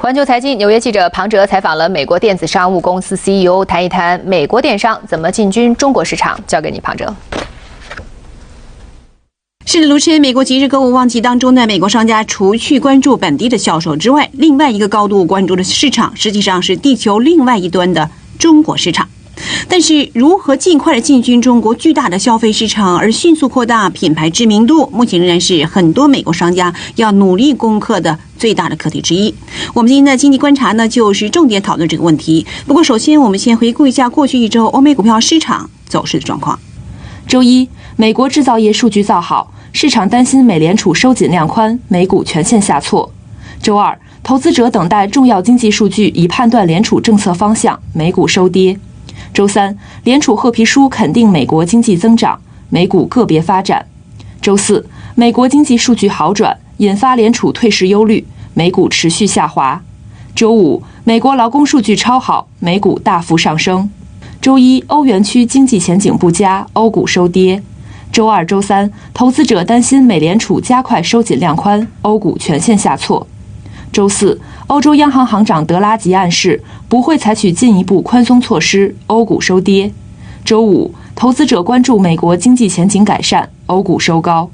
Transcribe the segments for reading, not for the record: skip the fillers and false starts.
环球财经纽约记者庞哲采访了美国电子商务公司 CEO， 谈一谈美国电商怎么进军中国市场。交给你，庞哲。是的，卢晨，美国即日购物旺季当中呢，美国商家除去关注本地的销售之外，另外一个高度关注的市场，实际上是地球另外一端的中国市场。但是如何尽快的进军中国巨大的消费市场，而迅速扩大品牌知名度，目前仍然是很多美国商家要努力攻克的最大的课题之一。我们今天的经济观察呢，就是重点讨论这个问题。不过首先我们先回顾一下过去一周欧美股票市场走势的状况。周一，美国制造业数据造好，市场担心美联储收紧量宽，美股全线下挫。周二，投资者等待重要经济数据以判断联储政策方向，美股收跌。周三，联储褐皮书肯定美国经济增长，美股个别发展。周四，美国经济数据好转，引发联储退市忧虑，美股持续下滑。周五，美国劳工数据超好，美股大幅上升。周一，欧元区经济前景不佳，欧股收跌。周二、周三，投资者担心美联储加快收紧量宽，欧股全线下挫。周四，欧洲央行行长德拉吉暗示不会采取进一步宽松措施，欧股收跌。周五，投资者关注美国经济前景改善，欧股收高。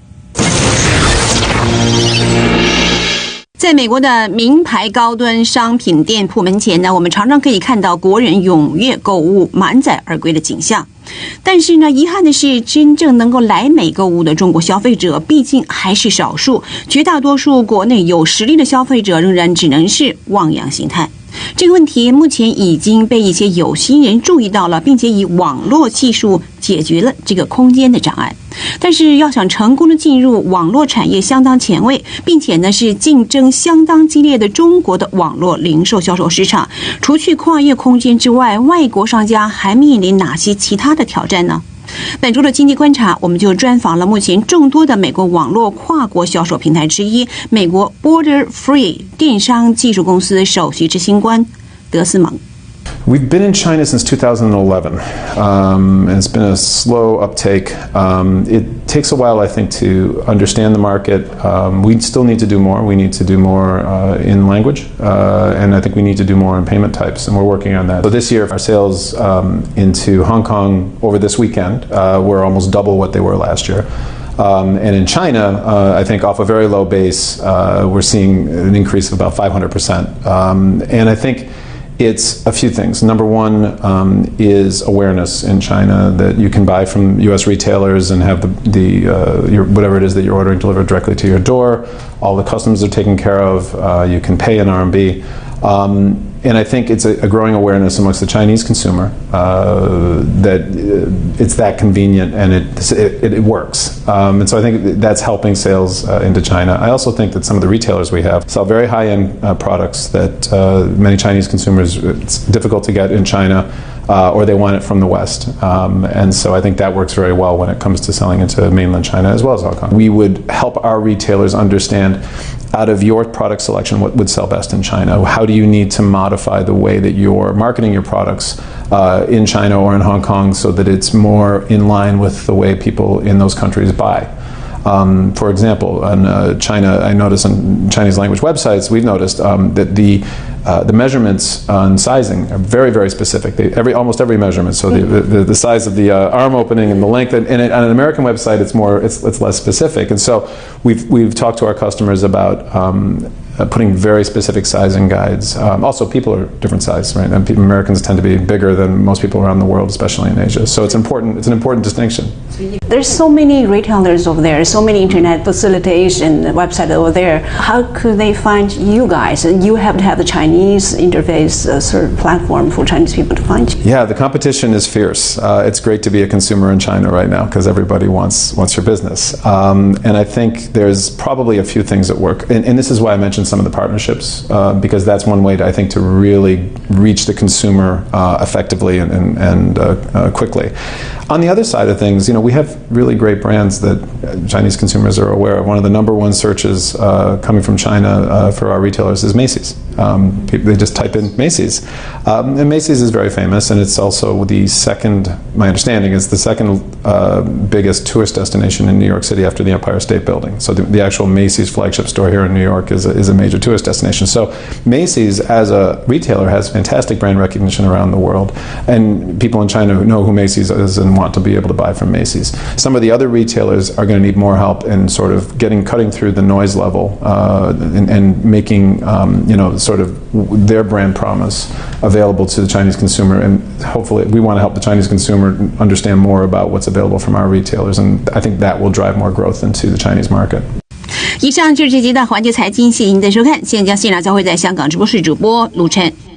在美国的名牌高端商品店铺门前呢，我们常常可以看到国人踊跃购物、满载而归的景象。但是呢，遗憾的是，真正能够来美购物的中国消费者毕竟还是少数，绝大多数国内有实力的消费者仍然只能是望洋兴叹。这个问题目前已经被一些有心人注意到了，并且以网络技术解决了这个空间的障碍。但是要想成功的进入网络产业相当前卫，并且呢是竞争相当激烈的中国的网络零售销售市场，除去跨越空间之外，外国商家还面临哪些其他的挑战呢？本周的经济观察，我们就专访了目前众多的美国网络跨国销售平台之一美国 Border Free 电商技术公司首席执行官德斯蒙。We've been in China since 2011, and it's been a slow uptake. It takes a while, I think, to understand the market. We still need to do more. We need to do more in language, and I think we need to do more in payment types, and we're working on that. So this year, our sales into Hong Kong over this weekend were almost double what they were last year. And in China, I think off a very low base, we're seeing an increase of about 500%. And I think it's a few things. Number one is awareness in China that you can buy from U.S. retailers and have your whatever it is that you're ordering delivered directly to your door. All the customs are taken care of. You can pay in RMB. And I think it's a growing awareness amongst the Chinese consumer that it's that convenient and it works. And so I think that's helping sales into China. I also think that some of the retailers we have sell very high-end products that many Chinese consumers, it's difficult to get in China, or they want it from the West. And so I think that works very well when it comes to selling into mainland China as well as Hong Kong. We would help our retailers understand out of your product selection what would sell best in China. How do you need to modify the way that you're marketing your products in China or in Hong Kong so that it's more in line with the way people in those countries buy? For example, in China, I noticed on Chinese language websites, we've noticed that the measurements on sizing are very, very specific. Almost every measurement. So the size of the arm opening and the length. And on an American website, it's less specific. And so we've talked to our customers about putting very specific sizing guides. Also, people are different size, right? And Americans tend to be bigger than most people around the world, especially in Asia. So it's important. It's an important distinction. There's so many retailers over there, so many internet facilities and websites over there. How could they find you guys? You have to have the Chinese interface sort of platform for Chinese people to find you. Yeah, the competition is fierce. It's great to be a consumer in China right now because everybody wants your business. And I think there's probably a few things that work. And this is why I mentioned some of the partnerships, because that's one way, I think, to really reach the consumer effectively and quickly. On the other side of things, we have really great brands that Chinese consumers are aware of. One of the number one searches coming from China for our retailers is Macy's. They just type in Macy's. And Macy's is very famous, and it's also the second, my understanding, is the second biggest tourist destination in New York City after the Empire State Building. So the actual Macy's flagship store here in New York is a major tourist destination. So Macy's, as a retailer, has fantastic brand recognition around the world, and people in China know who Macy's is and want to be able to buy from Macy's. Some of the other retailers are going to need more help in sort of cutting through the noise level and making sort of their brand promise available to the Chinese consumer. And hopefully, we want to help the Chinese consumer understand more about what's available from our retailers, and I think that will drive more growth into the Chinese market. 以上就是这集的环球财经，谢谢您的收看。现在将现场交会在香港直播室主播卢琛。